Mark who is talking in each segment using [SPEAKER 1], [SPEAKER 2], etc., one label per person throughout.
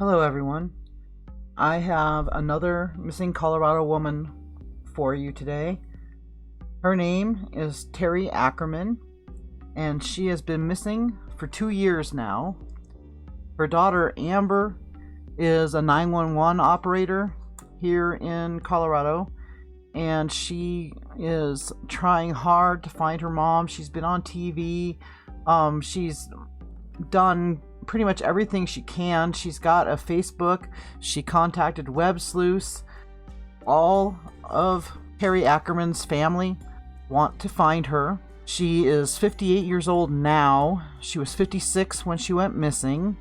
[SPEAKER 1] Hello everyone. I have another missing Colorado woman for you today. Her name is Terri Ackerman, and she has been missing for 2 years now. Her daughter Amber is a 911 operator here in Colorado, and she is trying hard to find her mom. She's been on TV. She's done pretty much everything she can. She's got a Facebook. She contacted Web Sleuths. All of Terri Ackerman's family want to find her. She is 58 years old now. She was 56 when she went missing.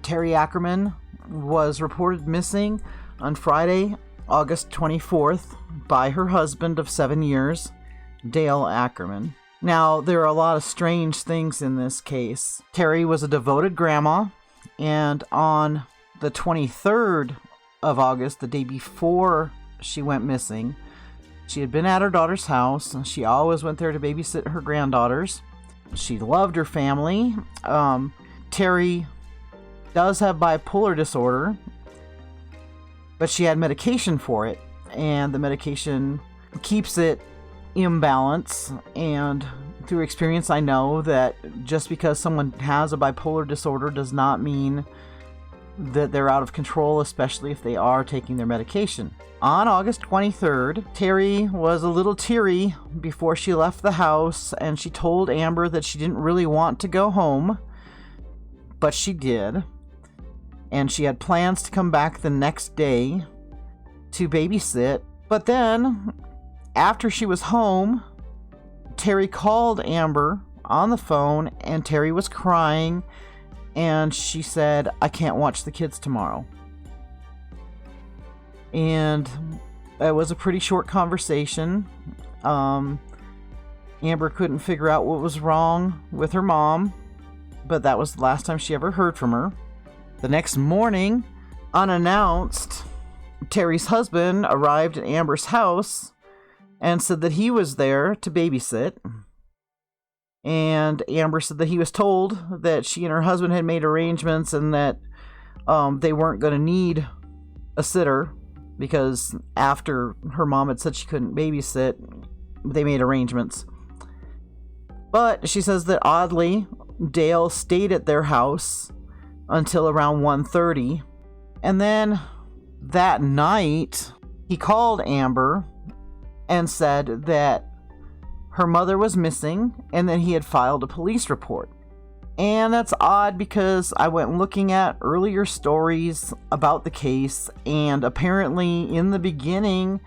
[SPEAKER 1] Terri Ackerman was reported missing on Friday, August 24th by her husband of 7 years, Dale Ackerman. Now, there are a lot of strange things in this case. Terri was a devoted grandma, and on the 23rd of August, the day before she went missing, she had been at her daughter's house. She always went there to babysit her granddaughters. She loved her family. Terri does have bipolar disorder, but she had medication for it, and the medication keeps it imbalance. And through experience, I know that just because someone has a bipolar disorder does not mean that they're out of control, especially if they are taking their medication. On August 23rd, Terri was a little teary before she left the house, and she told Amber that she didn't really want to go home, but she did. And she had plans to come back the next day to babysit. But then, after she was home, Terri called Amber on the phone, and Terri was crying, and she said, "I can't watch the kids tomorrow." And it was a pretty short conversation. Amber couldn't figure out what was wrong with her mom, but that was the last time she ever heard from her. The next morning, unannounced, Terri's husband arrived at Amber's house and said that he was there to babysit. And Amber said that he was told that she and her husband had made arrangements, and that they weren't going to need a sitter, because after her mom had said she couldn't babysit, they made arrangements. But she says that oddly, Dale stayed at their house until around 1:30. And then that night, he called Amber and said that her mother was missing, and that he had filed a police report. And that's odd, because I went looking at earlier stories about the case, and apparently in the beginning,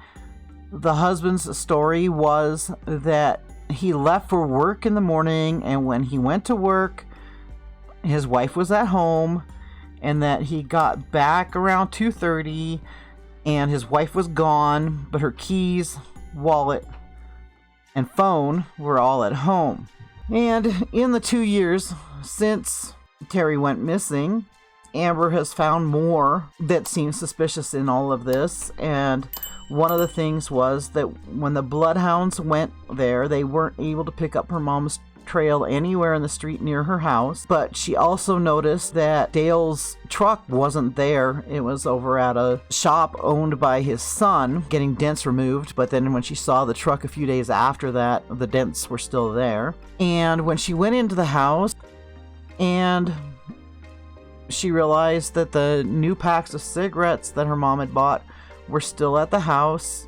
[SPEAKER 1] the husband's story was that he left for work in the morning, and when he went to work, his wife was at home, and that he got back around 2:30, and his wife was gone, but her keys, wallet, and phone were all at home. And in the 2 years since Terri went missing, Amber has found more that seems suspicious in all of this. And one of the things was that when the bloodhounds went there, they weren't able to pick up her mom's trail anywhere in the street near her house. But she also noticed that Dale's truck wasn't there. It was over at a shop owned by his son, getting dents removed. But then when she saw the truck a few days after that, the dents were still there. And when she went into the house, and she realized that the new packs of cigarettes that her mom had bought were still at the house,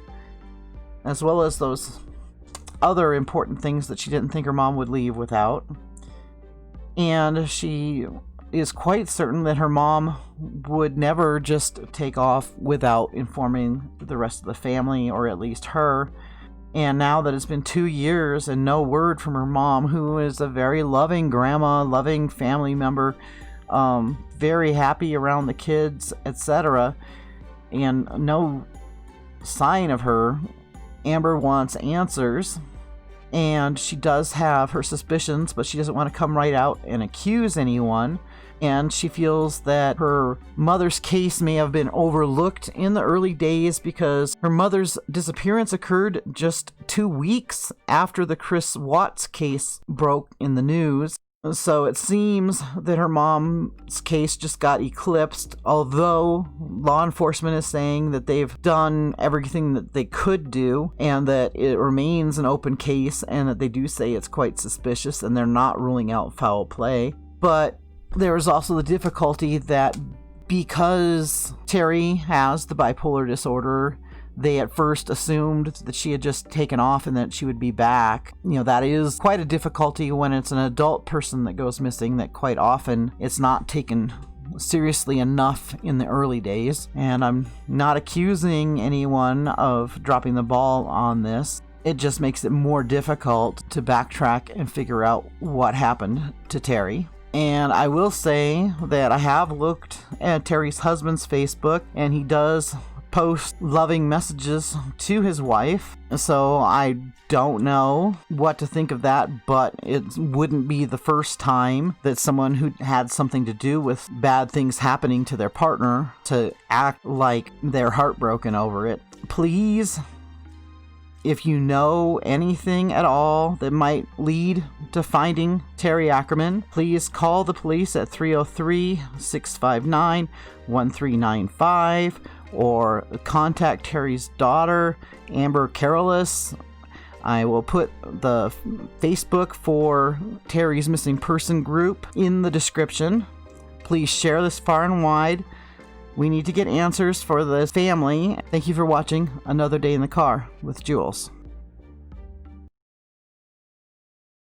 [SPEAKER 1] as well as those other important things that she didn't think her mom would leave without. And she is quite certain that her mom would never just take off without informing the rest of the family, or at least her. And now that it's been 2 years and no word from her mom, who is a very loving grandma, loving family member, very happy around the kids, etc., and no sign of her, Amber wants answers. And she does have her suspicions, but she doesn't want to come right out and accuse anyone. And she feels that her mother's case may have been overlooked in the early days, because her mother's disappearance occurred just 2 weeks after the Chris Watts case broke in the news. So it seems that her mom's case just got eclipsed, although law enforcement is saying that they've done everything that they could do and that it remains an open case, and that they do say it's quite suspicious and they're not ruling out foul play. But there is also the difficulty that because Terri has the bipolar disorder, they at first assumed that she had just taken off and that she would be back. That is quite a difficulty when it's an adult person that goes missing, that quite often it's not taken seriously enough in the early days. And I'm not accusing anyone of dropping the ball on this. It just makes it more difficult to backtrack and figure out what happened to Terri. And I will say that I have looked at Terri's husband's Facebook, and he does post loving messages to his wife, so I don't know what to think of that, but it wouldn't be the first time that someone who had something to do with bad things happening to their partner to act like they're heartbroken over it. Please, if you know anything at all that might lead to finding Terri Ackerman, please call the police at 303-659-1395 or contact Terri's daughter, Amber Carolus. I will put the Facebook for Terri's missing person group in the description. Please share this far and wide. We need to get answers for this family. Thank you for watching Another Day in the Car with JuleZ.